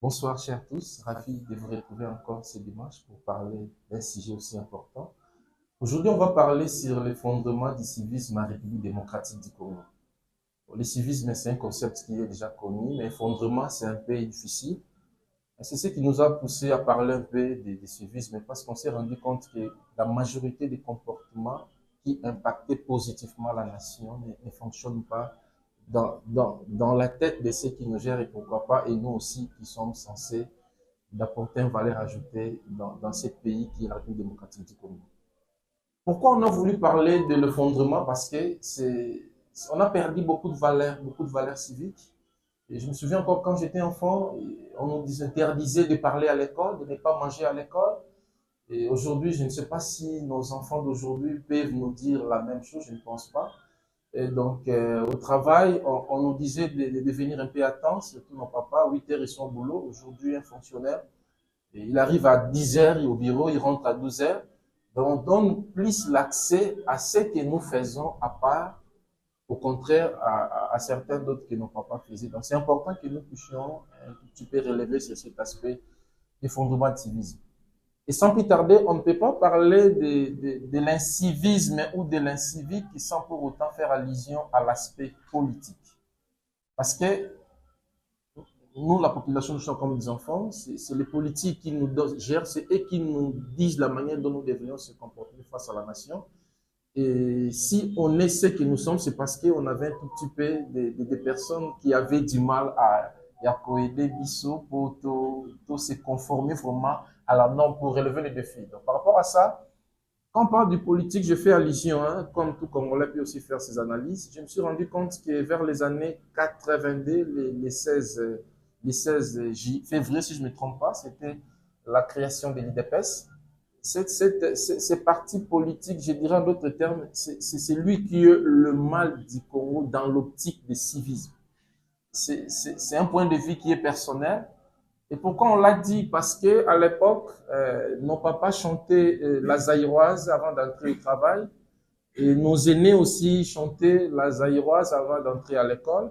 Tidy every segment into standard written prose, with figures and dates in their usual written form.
Bonsoir, chers tous. Ravi de vous retrouver encore ce dimanche pour parler d'un sujet aussi important. Aujourd'hui, on va parler sur les fondements du civisme en République démocratique du Congo. Le civisme, c'est un concept qui est déjà connu, mais fondement, c'est un peu difficile. Et c'est ce qui nous a poussé à parler un peu de civisme parce qu'on s'est rendu compte que la majorité des comportements qui impactaient positivement la nation ne fonctionnent pas dans la tête de ceux qui nous gèrent et pourquoi pas, et nous aussi qui sommes censés d'apporter une valeur ajoutée dans ce pays qui est la République démocratique du Congo. Pourquoi on a voulu parler de l'effondrement? Parce que on a perdu beaucoup de valeurs civiques. Et je me souviens encore quand j'étais enfant, on nous interdisait de parler à l'école, de ne pas manger à l'école. Et aujourd'hui, je ne sais pas si nos enfants d'aujourd'hui peuvent nous dire la même chose, je ne pense pas. Et donc, au travail, on nous disait de venir un peu à temps, surtout nos papas, 8 heures, ils sont au boulot. Aujourd'hui, un fonctionnaire, et il arrive à 10 heures au bureau, il rentre à 12 heures. Donc, on donne plus l'accès à ce que nous faisons à part, au contraire, à certains d'autres que nos papas faisaient. Donc, c'est important que nous puissions un petit peu relever sur cet aspect des fondements de civisme. Et sans plus tarder, on ne peut pas parler de l'incivisme ou de l'incivique sans pour autant faire allusion à l'aspect politique. Parce que nous, la population, nous sommes comme des enfants, c'est les politiques qui nous gèrent, c'est eux qui nous disent la manière dont nous devrions se comporter face à la nation. Et si on est ce que nous sommes, c'est parce qu'on avait un tout petit peu de personnes qui avaient du mal à coder Bissot pour tout se conformer vraiment à la norme pour relever les défis. Donc, par rapport à ça, quand on parle du politique, je fais allusion, hein, comme tout Congolais peut aussi faire ses analyses. Je me suis rendu compte que vers les années 82, les 16 février, si je ne me trompe pas, c'était la création de l'IDPS. Ces partis politiques, je dirais en d'autres termes, c'est lui qui est le mal du Congo dans l'optique du civisme. C'est un point de vue qui est personnel. Et pourquoi on l'a dit? Parce que à l'époque, nos papas chantaient la zaïroise avant d'entrer au travail, et nos aînés aussi chantaient la zaïroise avant d'entrer à l'école.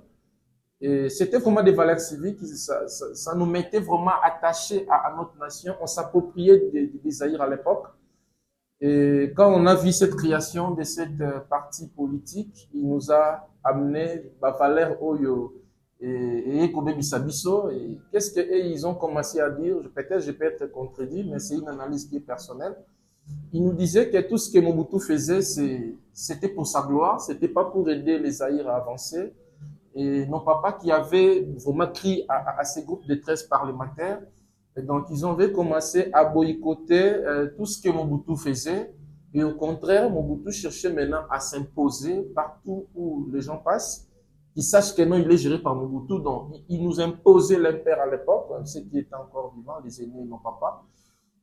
Et c'était vraiment des valeurs civiques, ça nous mettait vraiment attachés à notre nation. On s'appropriait des Zaïre à l'époque. Et quand on a vu cette création de cette parti politique, il nous a amené Valère Oyo et Ekobe Bissabiso. Et qu'est-ce qu'ils ont commencé à dire? Peut-être je peux être contredit, mais c'est une analyse qui est personnelle. Ils nous disaient que tout ce que Mobutu faisait, c'était pour sa gloire, c'était pas pour aider les Zaïre à avancer. Et nos papas qui avaient vraiment crié à ces groupes de 13 parlementaires. Et donc, ils ont commencé à boycotter tout ce que Mobutu faisait. Et au contraire, Mobutu cherchait maintenant à s'imposer partout où les gens passent. Qu'ils sachent que non, il est géré par Mobutu. Donc, il nous imposait l'impère à l'époque, ceux qui étaient encore vivants, les aînés, nos papas.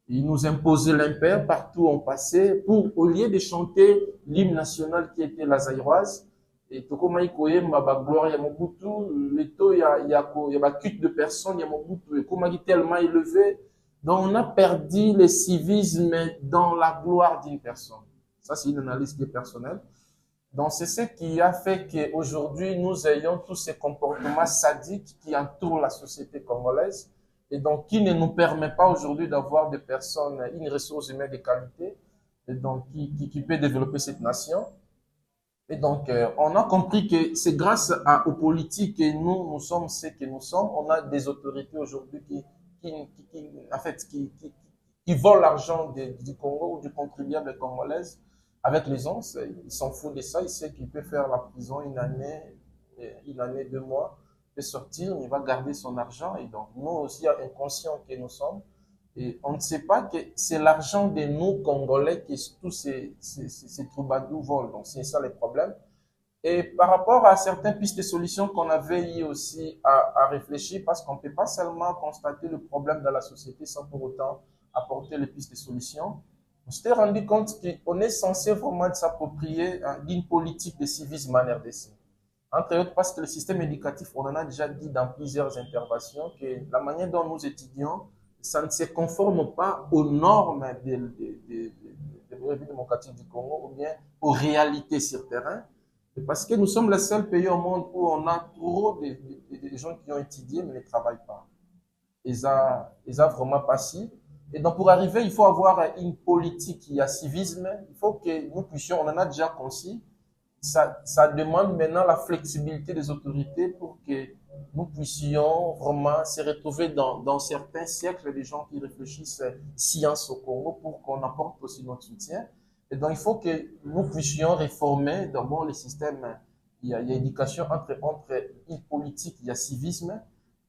Il nous imposait l'impère partout où on passait pour, au lieu de chanter l'hymne national qui était la zaïroise, et tokoma ikoyemba ba gloire ya Mobutu, le taux ya ba culte de personnes ya Mobutu, et comme il tellement élevé, donc on a perdu le civisme dans la gloire d'une personne. Ça, c'est une analyse qui est personnelle. Donc, c'est ce qui a fait qu'aujourd'hui, nous ayons tous ces comportements sadiques qui entourent la société congolaise et donc qui ne nous permet pas aujourd'hui d'avoir des personnes, une ressource humaine de qualité et donc qui peut développer cette nation. Et donc, on a compris que c'est grâce aux politiques que nous sommes ce que nous sommes. On a des autorités aujourd'hui en fait, qui volent l'argent du Congo ou du contribuable congolais avec les onces. Il s'en fout de ça. Il sait qu'il peut faire la prison une année, 2 mois, il peut sortir, il va garder son argent. Et donc, nous aussi, inconscients que nous sommes, et on ne sait pas que c'est l'argent de nous, Congolais, que tous ces troubadours volent. Donc, c'est ça le problème. Et par rapport à certaines pistes de solutions qu'on avait eu aussi à réfléchir, parce qu'on ne peut pas seulement constater le problème dans la société sans pour autant apporter les pistes de solutions, on s'était rendu compte qu'on est censé vraiment s'approprier d'une politique de civisme en RDC. Entre autres, parce que le système éducatif, on en a déjà dit dans plusieurs interventions, que la manière dont nous étudions, ça ne se conforme pas aux normes de la République démocratique du Congo ou bien aux réalités sur terrain. Parce que nous sommes le seul pays au monde où on a trop de gens qui ont étudié mais ne travaillent pas. ils ont vraiment passé. Et donc, pour arriver, il faut avoir une politique qui a civisme. Il faut que nous puissions, on en a déjà conçu, ça demande maintenant la flexibilité des autorités pour que nous puissions vraiment se retrouver dans certains siècles des gens qui réfléchissent science au Congo pour qu'on apporte aussi notre soutien. Et donc, il faut que nous puissions réformer d'abord le système. Il y a éducation entre une politique, il y a civisme,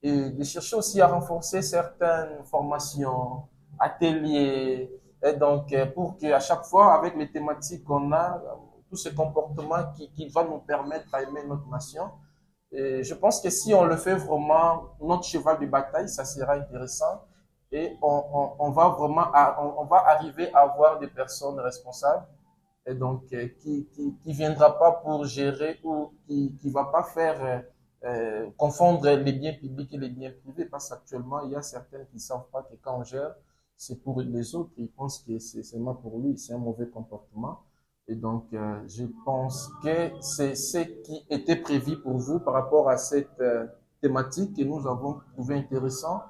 et de chercher aussi à renforcer certaines formations, ateliers, et donc pour qu'à chaque fois, avec les thématiques qu'on a, tous ces comportements qui vont nous permettre à aimer notre nation. Et je pense que si on le fait vraiment notre cheval de bataille, ça sera intéressant et on va vraiment on va arriver à avoir des personnes responsables et donc qui viendra pas pour gérer ou qui va pas faire confondre les biens publics et les biens privés parce qu'actuellement il y a certains qui savent pas que quand on gère c'est pour les autres, ils pensent que c'est seulement pour lui, c'est un mauvais comportement. Et donc, je pense que c'est ce qui était prévu pour vous par rapport à cette thématique que nous avons trouvé intéressant.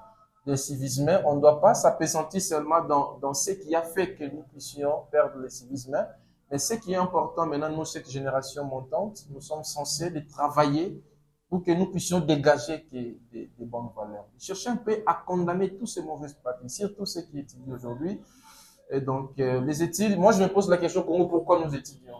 Le civisme, on ne doit pas s'appesantir seulement dans ce qui a fait que nous puissions perdre le civisme, mais ce qui est important maintenant, nous, cette génération montante, nous sommes censés de travailler pour que nous puissions dégager des bonnes valeurs. Chercher un peu à condamner tous ces mauvaises pratiques, surtout ceux qui étudient aujourd'hui, et donc, les études, moi je me pose la question, pourquoi nous étudions?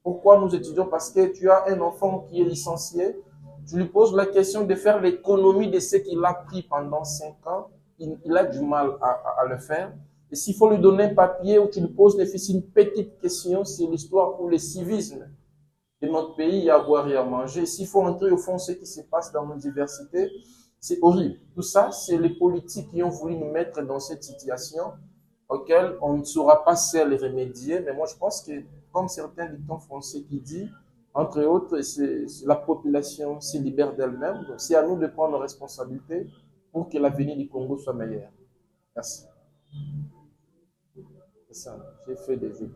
Pourquoi nous étudions? Parce que tu as un enfant qui est licencié, tu lui poses la question de faire l'économie de ce qu'il a pris pendant 5 ans, il a du mal à le faire. Et s'il faut lui donner un papier où tu lui poses une petite question sur l'histoire ou le civisme de notre pays, à boire et à manger, s'il faut entrer au fond ce qui se passe dans nos universités, c'est horrible. Tout ça, c'est les politiques qui ont voulu nous mettre dans cette situation auquel on ne saura pas seul remédier. Mais moi, je pense que, comme certains dictons français qui disent, entre autres, c'est la population se libère d'elle-même. Donc, c'est à nous de prendre nos responsabilités pour que l'avenir du Congo soit meilleur. Merci. C'est ça. J'ai fait des études.